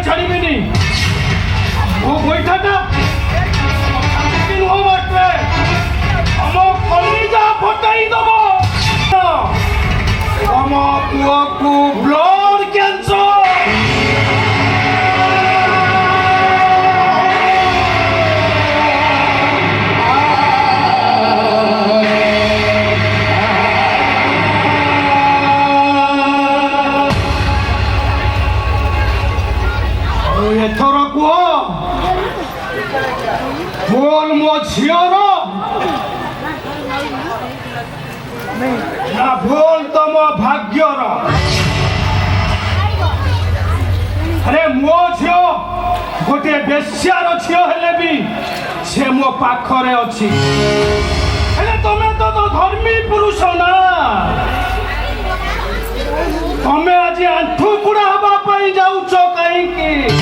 ଛାଡ଼ିବିନି। ମୋ ଗୋଇଠାଟା ନୁହଁ ବାଟେ ଆମ କଲିଜା ଫଟାଇ ଦବ। ତମ ପୁଅକୁ ବ୍ଲଡ୍ କ୍ୟାନ୍ସର। ଏଥର କୁହ ଭୁଲ ମୋ ଝିଅର ନା ଭୁଲ ତମ ଭାଗ୍ୟର? ଆରେ ମୋ ଝିଅ ଗୋଟେ ବେଶ୍ୟାର ଝିଅ ହେଲେ ବି ସେ ମୋ ପାଖରେ ଅଛି। ହେଲେ ତମେ ତ ଧର୍ମୀ ପୁରୁଷ ନା, ତମେ ଆଜି ଆଣ୍ଠୁ ବୁଢା ହେବା ପାଇଁ ଯାଉଛ କାହିଁକି?